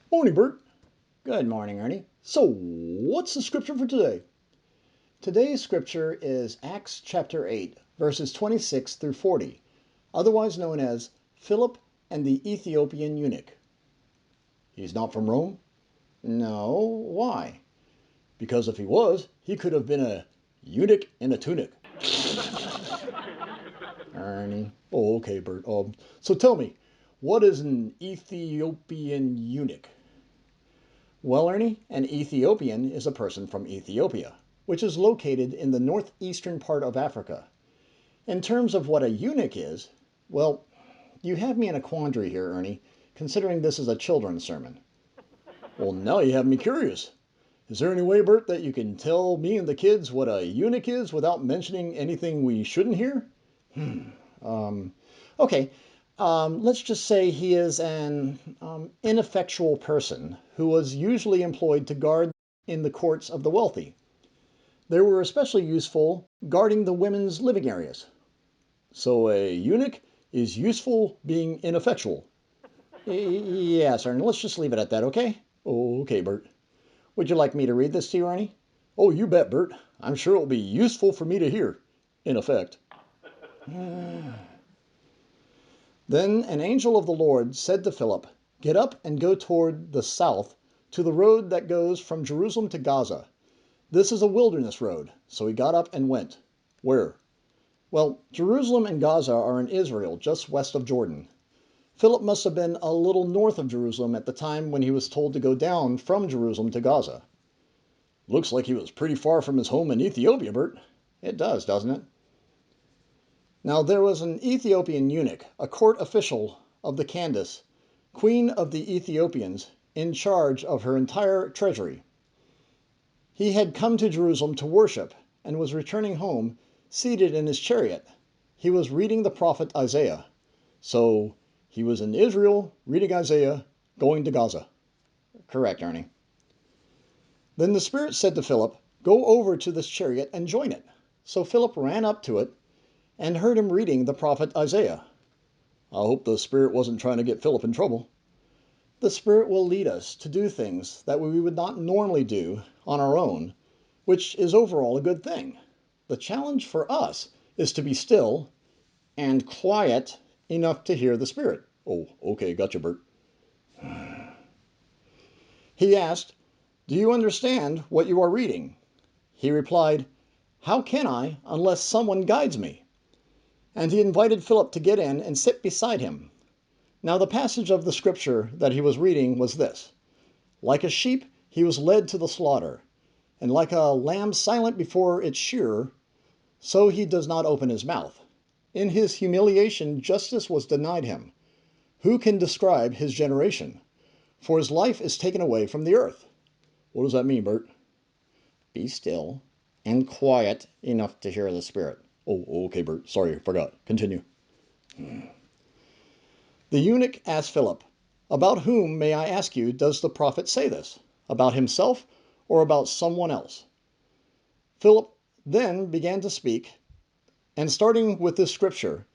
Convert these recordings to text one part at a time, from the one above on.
Morning, Burt. Good morning, Ernie. So, what's the scripture for today? Today's scripture is Acts chapter 8, verses 26 through 40, otherwise known as Philip and the Ethiopian Eunuch. He's not from Rome? No, why? Because if he was, he could have been a eunuch in a tunic. Ernie. Oh, okay, Burt. So tell me, what is an Ethiopian eunuch? Well, Ernie, an Ethiopian is a person from Ethiopia, which is located in the northeastern part of Africa. In terms of what a eunuch is, well, you have me in a quandary here, Ernie, considering this is a children's sermon. Well, now you have me curious. Is there any way, Burt, that you can tell me and the kids what a eunuch is without mentioning anything we shouldn't hear? Okay, let's just say he is an ineffectual person who was usually employed to guard in the courts of the wealthy. They were especially useful guarding the women's living areas. So a eunuch is useful being ineffectual. Yes, Ernie, let's just leave it at that, okay? Oh, okay, Burt. Would you like me to read this to you, Ernie? Oh, you bet, Burt. I'm sure it'll be useful for me to hear. In effect. Then an angel of the Lord said to Philip, "Get up and go toward the south to the road that goes from Jerusalem to Gaza. This is a wilderness road." So he got up and went. Where? Well, Jerusalem and Gaza are in Israel, just west of Jordan. Philip must have been a little north of Jerusalem at the time when he was told to go down from Jerusalem to Gaza. Looks like he was pretty far from his home in Ethiopia, Burt. It does, doesn't it? Now there was an Ethiopian eunuch, a court official of the Candace, queen of the Ethiopians, in charge of her entire treasury. He had come to Jerusalem to worship and was returning home, seated in his chariot. He was reading the prophet Isaiah. So he was in Israel, reading Isaiah, going to Gaza. Correct, Ernie. Then the Spirit said to Philip, "Go over to this chariot and join it." So Philip ran up to it and heard him reading the prophet Isaiah. I hope the Spirit wasn't trying to get Philip in trouble. The Spirit will lead us to do things that we would not normally do on our own, which is overall a good thing. The challenge for us is to be still and quiet enough to hear the Spirit. Oh, okay, gotcha, Burt. He asked, "Do you understand what you are reading?" He replied, "How can I unless someone guides me?" And he invited Philip to get in and sit beside him. Now the passage of the scripture that he was reading was this: "Like a sheep he was led to the slaughter, and like a lamb silent before its shearer, so he does not open his mouth. In his humiliation justice was denied him. Who can describe his generation? For his life is taken away from the earth." What does that mean, Burt? Be still and quiet enough to hear the Spirit. Oh, okay, Burt. Sorry, forgot. Continue. The eunuch asked Philip, "About whom, may I ask you, does the prophet say this? About himself or about someone else?" Philip then began to speak, and starting with this scripture,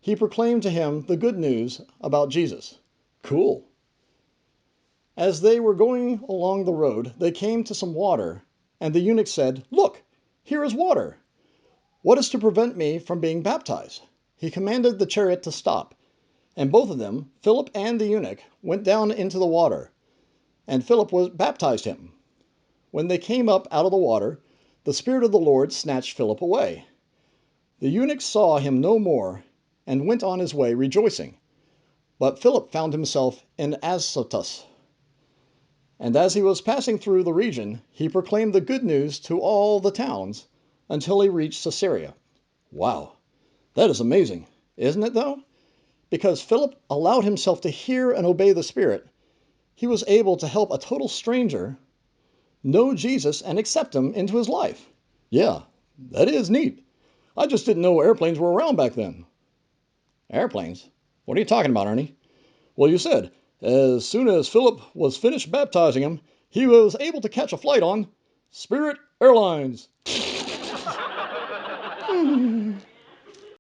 he proclaimed to him the good news about Jesus. Cool. As they were going along the road, they came to some water, and the eunuch said, "Look, here is water. What is to prevent me from being baptized?" He commanded the chariot to stop, and both of them, Philip and the eunuch, went down into the water, and Philip baptized him. When they came up out of the water, the Spirit of the Lord snatched Philip away. The eunuch saw him no more, and went on his way rejoicing. But Philip found himself in Azotus. And as he was passing through the region, he proclaimed the good news to all the towns until he reached Caesarea. Wow, that is amazing. Isn't it, though? Because Philip allowed himself to hear and obey the Spirit, he was able to help a total stranger know Jesus and accept him into his life. Yeah, that is neat. I just didn't know airplanes were around back then. Airplanes? What are you talking about, Ernie? Well, you said, as soon as Philip was finished baptizing him, he was able to catch a flight on Spirit Airlines.